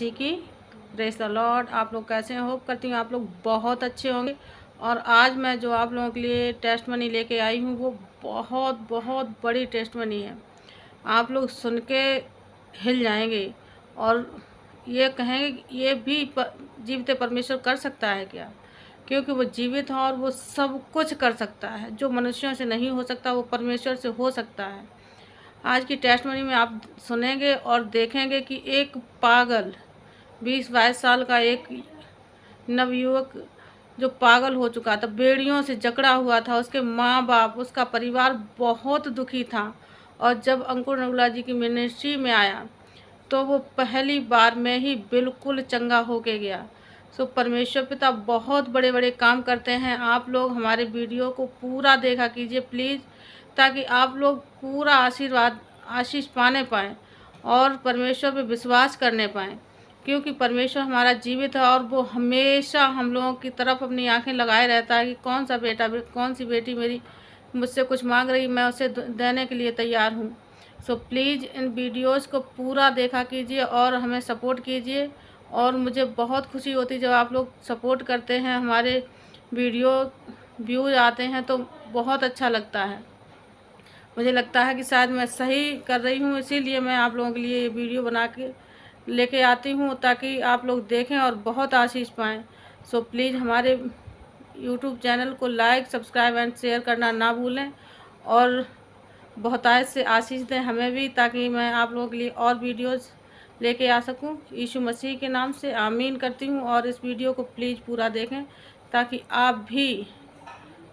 मसीह की। Praise the Lord. आप लोग कैसे हैं? होप करती हूँ आप लोग बहुत अच्छे होंगे। और आज मैं जो आप लोगों के लिए टेस्टमनी लेके आई हूँ वो बहुत बहुत बड़ी टेस्टमनी है। आप लोग सुन के हिल जाएंगे और ये कहेंगे कि ये भी जीवित परमेश्वर कर सकता है क्या? क्योंकि वो जीवित है और वो सब कुछ कर सकता है। जो मनुष्यों से नहीं हो सकता वो परमेश्वर से हो सकता है। आज की टेस्टमनी में आप सुनेंगे और देखेंगे कि एक पागल 20-22 साल का एक नवयुवक जो पागल हो चुका था, बेड़ियों से जकड़ा हुआ था, उसके माँ बाप, उसका परिवार बहुत दुखी था। और जब अंकुर नगुला जी की मिनिस्ट्री में आया तो वो पहली बार में ही बिल्कुल चंगा होके गया। सो परमेश्वर पिता बहुत बड़े बड़े काम करते हैं। आप लोग हमारे वीडियो को पूरा देखा कीजिए प्लीज़, ताकि आप लोग पूरा आशीष पाने पाएँ और परमेश्वर पे विश्वास करने पाएँ। क्योंकि परमेश्वर हमारा जीवित है और वो हमेशा हम लोगों की तरफ अपनी आंखें लगाए रहता है कि कौन सा बेटा, कौन सी बेटी मेरी मुझसे कुछ मांग रही, मैं उसे देने के लिए तैयार हूँ। सो प्लीज़ इन वीडियोज़ को पूरा देखा कीजिए और हमें सपोर्ट कीजिए। और मुझे बहुत खुशी होती है जब आप लोग सपोर्ट करते हैं, हमारे वीडियो व्यूज़ आते हैं तो बहुत अच्छा लगता है। मुझे लगता है कि शायद मैं सही कर रही हूँ, इसीलिए मैं आप लोगों के लिए ये वीडियो बना के लेके आती हूँ ताकि आप लोग देखें और बहुत आशीष पाएँ। सो प्लीज़ हमारे यूट्यूब चैनल को लाइक, सब्सक्राइब एंड शेयर करना ना भूलें और बहुतायत से आशीष दें हमें भी, ताकि मैं आप लोगों के लिए और वीडियोज़ लेके आ सकूं। यीशु मसीह के नाम से आमीन करती हूं। और इस वीडियो को प्लीज़ पूरा देखें ताकि आप भी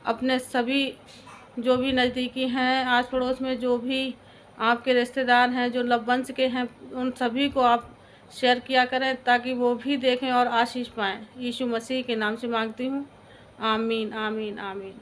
अपने सभी जो भी नज़दीकी हैं, आस पड़ोस में जो भी आपके रिश्तेदार हैं, जो लव वंश के हैं, उन सभी को आप शेयर किया करें ताकि वो भी देखें और आशीष पाएँ। यीशु मसीह के नाम से मांगती हूँ। आमीन आमीन आमीन।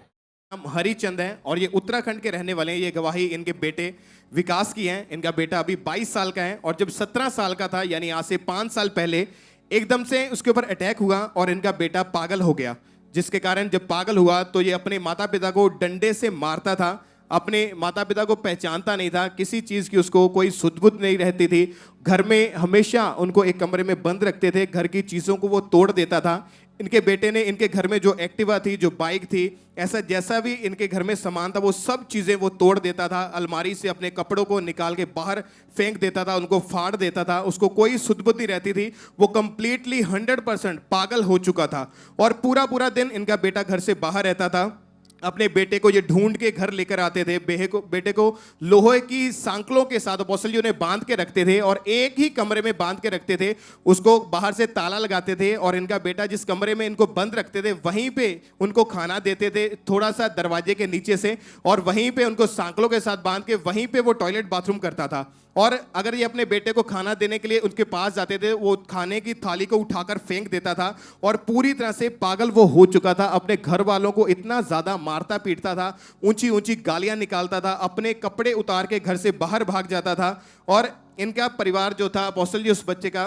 हम हरिचंद हैं और ये उत्तराखंड के रहने वाले हैं। ये गवाही इनके बेटे विकास की है। इनका बेटा अभी 22 साल का है और जब 17 साल का था, यानी आज से 5 साल पहले, एकदम से उसके ऊपर अटैक हुआ और इनका बेटा पागल हो गया। जिसके कारण जब पागल हुआ तो ये अपने माता पिता को डंडे से मारता था। अपने माता पिता को पहचानता नहीं था, किसी चीज़ की उसको कोई सुध बुध नहीं रहती थी। घर में हमेशा उनको एक कमरे में बंद रखते थे, घर की चीज़ों को वो तोड़ देता था। इनके बेटे ने इनके घर में जो एक्टिवा थी, जो बाइक थी, ऐसा जैसा भी इनके घर में सामान था वो सब चीज़ें वो तोड़ देता था। अलमारी से अपने कपड़ों को निकाल के बाहर फेंक देता था, उनको फाड़ देता था। उसको कोई सुध बुध नहीं रहती थी। वो कंप्लीटली 100% पागल हो चुका था और पूरा पूरा दिन इनका बेटा घर से बाहर रहता था। अपने बेटे को ये ढूंढ के घर लेकर आते थे। बेटे को लोहे की सांकलों के साथ अपोस्तल जी उन्हें बांध के रखते थे और एक ही कमरे में बांध के रखते थे। उसको बाहर से ताला लगाते थे और इनका बेटा जिस कमरे में इनको बंद रखते थे वहीं पे उनको खाना देते थे, थोड़ा सा दरवाजे के नीचे से, और वहीं पे उनको सांकलों के साथ बांध के वहीं पे वो टॉयलेट बाथरूम करता था। और अगर ये अपने बेटे को खाना देने के लिए उनके पास जाते थे, वो खाने की थाली को उठाकर फेंक देता था। और पूरी तरह से पागल वो हो चुका था। अपने घर वालों को इतना ज्यादा मारता पीटता था, ऊंची ऊंची गालियां निकालता था, अपने कपड़े उतार के घर से बाहर भाग जाता था। और इनका परिवार जो था, अपोस्तल जी उस बच्चे का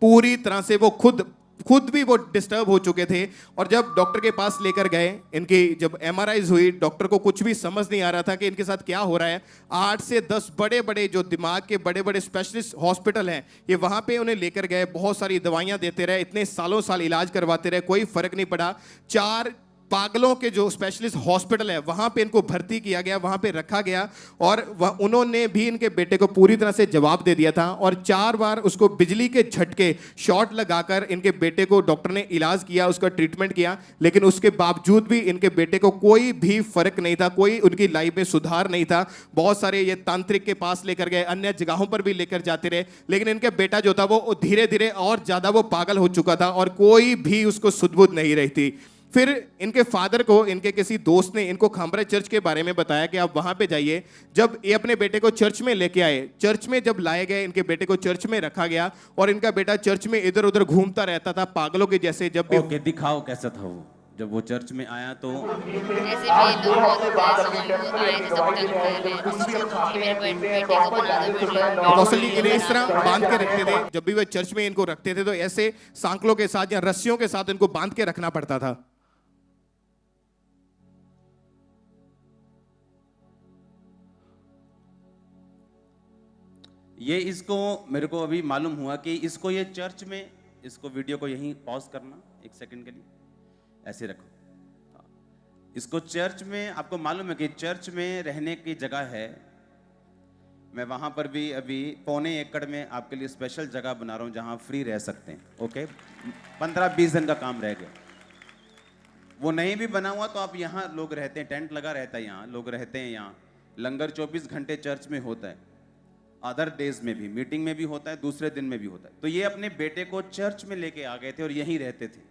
पूरी तरह से वो खुद भी वो डिस्टर्ब हो चुके थे। और जब डॉक्टर के पास लेकर गए, इनकी जब एमआरआईज हुई, डॉक्टर को कुछ भी समझ नहीं आ रहा था कि इनके साथ क्या हो रहा है। 8 से 10 बड़े बड़े जो दिमाग के बड़े बड़े स्पेशलिस्ट हॉस्पिटल हैं, ये वहाँ पे उन्हें लेकर गए। बहुत सारी दवाइयाँ देते रहे, इतने सालों साल इलाज करवाते रहे, कोई फर्क नहीं पड़ा। 4 पागलों के जो स्पेशलिस्ट हॉस्पिटल है वहां पे इनको भर्ती किया गया, वहां पे रखा गया। और उन्होंने भी इनके बेटे को पूरी तरह से जवाब दे दिया था। और 4 बार उसको बिजली के झटके, शॉट लगाकर इनके बेटे को डॉक्टर ने इलाज किया, उसका ट्रीटमेंट किया। लेकिन उसके बावजूद भी इनके बेटे को कोई भी फर्क नहीं था, कोई उनकी लाइफ में सुधार नहीं था। बहुत सारे ये तांत्रिक के पास लेकर गए, अन्य जगहों पर भी लेकर जाते रहे, लेकिन इनके बेटा जो था वो धीरे धीरे और ज्यादा वो पागल हो चुका था और कोई भी उसको सुध-बुध नहीं रही थी। फिर इनके फादर को इनके किसी दोस्त ने इनको खामरा चर्च के बारे में बताया कि आप वहां पे जाइए। जब ये अपने बेटे को चर्च में लेके आए, चर्च में जब लाए गए, इनके बेटे को चर्च में रखा गया और इनका बेटा चर्च में इधर उधर घूमता रहता था पागलों के जैसे। जब भी ओके, दिखाओ कैसा था वो जब वो चर्च में आया तो। ऐसे में लोग बहुत ऐसे आए थे सब तंग कर रहे थे कि मेरे बेटे को बना दो अपोस्तल जी इन्हें इस वीडियो। तरह बांध के रखते थे। जब भी वे चर्च में इनको रखते थे तो ऐसे सांकलों के साथ या रस्सियों के साथ इनको बांध के रखना पड़ता था। ये इसको मेरे को अभी मालूम हुआ कि इसको ये चर्च में, इसको वीडियो को यहीं पॉज करना 1 सेकंड के लिए, ऐसे रखो। इसको चर्च में, आपको मालूम है कि चर्च में रहने की जगह है। मैं वहां पर भी अभी 1.25 एकड़ में आपके लिए स्पेशल जगह बना रहा हूं जहां फ्री रह सकते हैं। ओके, 15-20 दिन का काम रह गया। वो नहीं भी बना हुआ तो आप यहाँ लोग रहते हैं, टेंट लगा रहता है, यहाँ लोग रहते हैं। यहाँ लंगर 24 घंटे चर्च में होता है, अदर डेज में भी, मीटिंग में भी होता है, दूसरे दिन में भी होता है। तो ये अपने बेटे को चर्च में लेके आ गए थे और यहीं रहते थे।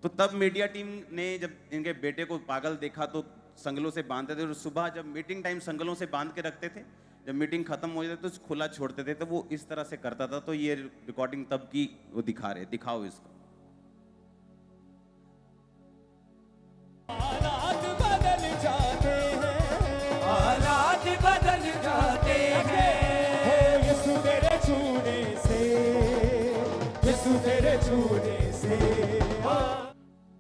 तो तब मीडिया टीम ने जब इनके बेटे को पागल देखा तो संगलों से बांधते थे, और सुबह जब मीटिंग टाइम संगलों से बांध के रखते थे, जब मीटिंग खत्म हो जाती तो खुला छोड़ते थे। तो वो इस तरह से करता था। तो ये रिकॉर्डिंग तब की वो दिखा रहे, दिखाओ इसको। हालात बदल जाते हैं, हालात बदल जाते हैं, यीशु तेरे छूने से, यीशु तेरे छूने से।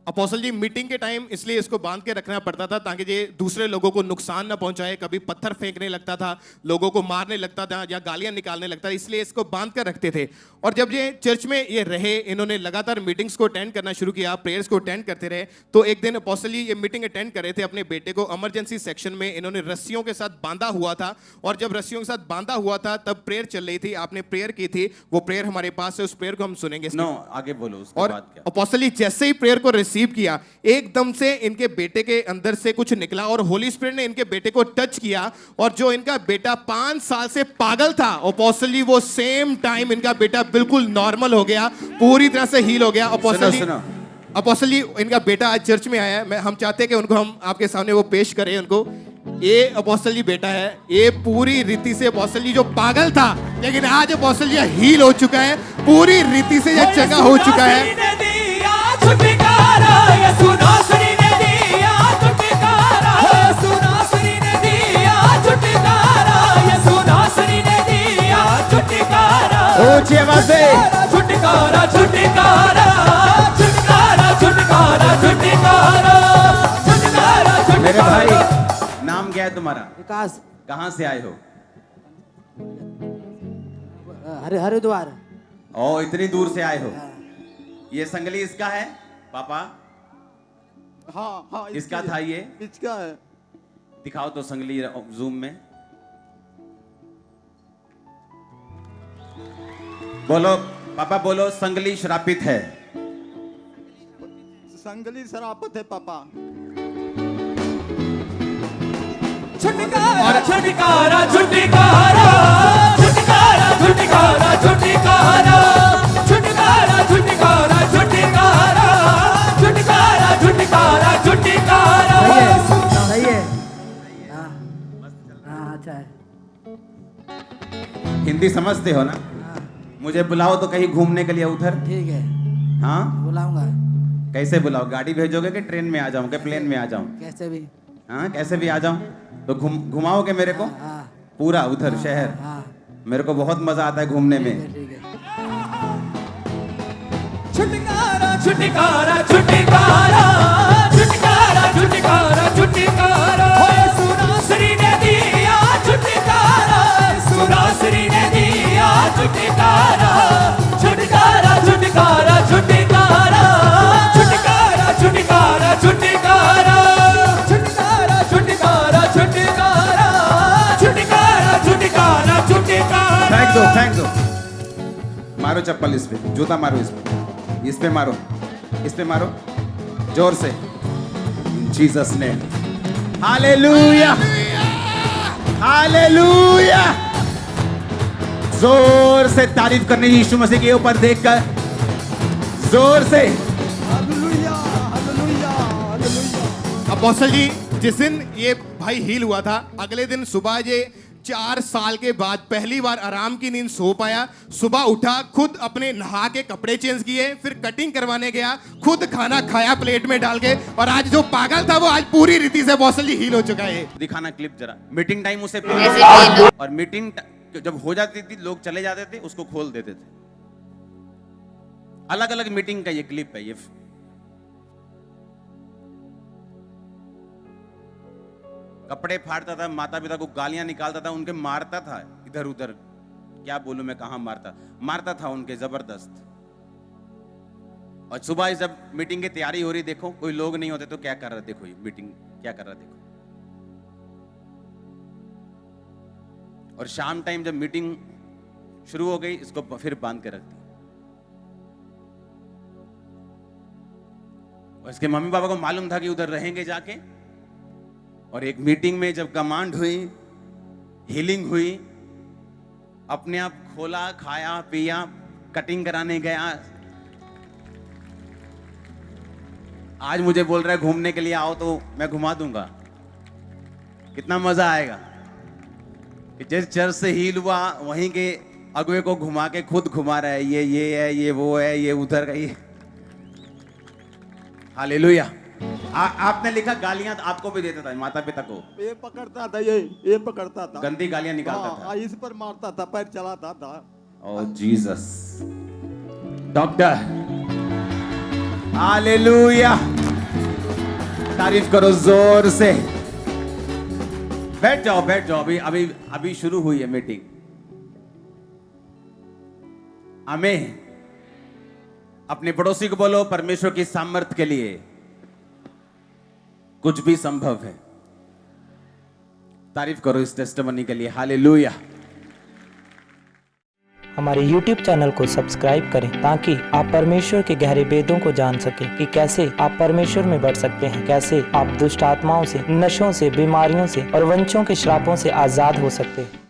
अपोस्टल जी, मीटिंग के टाइम इसलिए इसको बांध के रखना पड़ता था ताकि ये दूसरे लोगों को नुकसान ना पहुंचाए। कभी पत्थर फेंकने लगता था, लोगों को मारने लगता था या गालियां निकालने लगता था, इसलिए इसको बांध कर रखते थे। और जब ये चर्च में ये रहे, इन्होंने लगातार मीटिंग्स को अटेंड करना शुरू किया, प्रेयर्स को अटेंड करते रहे। तो एक दिन अपोस्टल जी ये मीटिंग अटेंड कर रहे थे, अपने बेटे को इमरजेंसी सेक्शन में इन्होंने रस्सियों के साथ बांधा हुआ था। और जब रस्सियों के साथ बांधा हुआ था तब प्रेयर चल रही थी, आपने प्रेयर की थी, वो प्रेयर हमारे पास है, उस प्रेयर को हम सुनेंगे। आगे बोलो उसके और बाद क्या। अपोस्टल जी जैसे ही प्रेयर को रिसीव किया, एकदम से इनके बेटे के अंदर से कुछ निकला और होली स्पिरिट ने इनके बेटे को टच किया। और जो इनका बेटा 5 साल से पागल था, अपोस्टल जी वो सेम टाइम इनका बेटा बिल्कुल नॉर्मल हो गया, पूरी तरह से हील हो गया। अपोस्टल जी इनका बेटा आज चर्च में आया है, हम चाहते हैं कि उनको हम आपके सामने वो पेश करें उनको। ये अपोस्टल जी बेटा है, ये पूरी रीति से अपोस्टल जी जो पागल था, लेकिन आज अपोस्टल जी हील हो चुका है, पूरी रीति से ये चंगा हो चुका है। ऊंची आवाज से छुटकारा छुटकारा छुटकारा छुटकारा छुटकारा छुटकारा। मेरे भाई, नाम क्या है तुम्हारा? विकास। कहाँ से आए हो? हरिद्वार। ओ, इतनी दूर से आए हो। ये संगली इसका है पापा? हाँ हाँ, इसका था ये? इसका है। दिखाओ तो संगली जूम में। बोलो पापा, बोलो संगली श्रापित है। संगली शरापत है पापा। छुटकारा छुटकारा छुटकारा छुटकारा छुटकारा छुटकारा छुटकारा छुटकारा छुटकारा छुटकारा छुटकारा छुटकारा। सही है। हाँ अच्छा है। हिंदी समझते हो ना? मुझे बुलाओ तो कहीं घूमने के लिए उधर। ठीक है, हाँ बुलाऊंगा। कैसे बुलाओ? गाड़ी भेजोगे कि ट्रेन में आ जाऊं, कि प्लेन में आ जाऊं? कैसे भी। हाँ कैसे भी आ जाऊं। तो घुमाओगे मेरे को हाँ पूरा उधर शहर? हाँ मेरे को बहुत मजा आता है घूमने में। ठीक है। छुटकारा छुटकारा छुटकारा छुटकारा छुटकारा छुटकारा। सुनासरी ने दिया छुटकारा, सुनासरी ने दिया छुटकारा छुटकारा छुटकारा छुटकारा छुटकारा छुटकारा छुटकारा छुटकारा छुटकारा छुटकारा छुटकारा छुटकारा छुटकारा। फेंक दो। मारो चप्पल इस पे, जूता मारो इस पे मारो, इस पे मारो जोर से। जीसस ने। Hallelujah hallelujah. जोर से तारीफ करने यीशु मसीह के ऊपर देखकर, जोर से। Hallelujah hallelujah hallelujah. अपोस्टल जी जिस दिन ये भाई हील हुआ था, अगले दिन सुबह ये 4 साल के बाद पहली बार आराम की नींद सो पाया। सुबह उठा, खुद अपने नहा के कपड़े चेंज किए, फिर कटिंग करवाने गया, खुद खाना खाया प्लेट में डाल के। और आज जो पागल था वो आज पूरी रीति से अपोस्टल जी हील हो चुका है। दिखाना क्लिप जरा। मीटिंग टाइम उसे ऐसे भी और मीटिंग जब हो जाती थी लोग चले जाते थे, उसको खोल देते थे। अलग अलग मीटिंग का ये क्लिप है। ये कपड़े फाड़ता था, माता पिता को गालियां निकालता था, उनके मारता था इधर उधर, क्या बोलूं मैं, कहां मारता था उनके जबरदस्त। और सुबह जब मीटिंग की तैयारी हो रही, देखो कोई लोग नहीं होते तो क्या कर रहा, देखो ये मीटिंग क्या कर रहा देखो। और शाम टाइम जब मीटिंग शुरू हो गई, इसको फिर बांध के रख दी। और इसके मम्मी पापा को मालूम था कि उधर रहेंगे जाके। और एक मीटिंग में जब कमांड हुई, हीलिंग हुई, अपने आप खोला, खाया पिया, कटिंग कराने गया। आज मुझे बोल रहा है घूमने के लिए आओ, तो मैं घुमा दूंगा। कितना मजा आएगा कि जिस चर्च से हील हुआ वहीं के अगुए को घुमा के खुद घुमा रहा है, ये है, ये वो है, ये उधर का ये। हालेलुया। आपने लिखा गालियां तो आपको भी देता था, माता पिता को। ये पकड़ता था, ये पकड़ता था, गंदी गालियां निकालता था, इस पर मारता था, पैर चलाता था। ओह जीसस। डॉक्टर, हालेलुया, तारीफ करो जोर से। बैठ जाओ, बैठ जाओ, अभी शुरू हुई है मीटिंग। आमीन। अपने पड़ोसी को बोलो, परमेश्वर की सामर्थ के लिए कुछ भी संभव है। तारीफ करो इस टेस्टिमनी के लिए। हालेलुया। हमारे YouTube चैनल को सब्सक्राइब करें ताकि आप परमेश्वर के गहरे वेदों को जान सकें कि कैसे आप परमेश्वर में बढ़ सकते हैं, कैसे आप दुष्ट आत्माओं से, नशों से, बीमारियों से और वंशों के श्रापों से आजाद हो सकते हैं।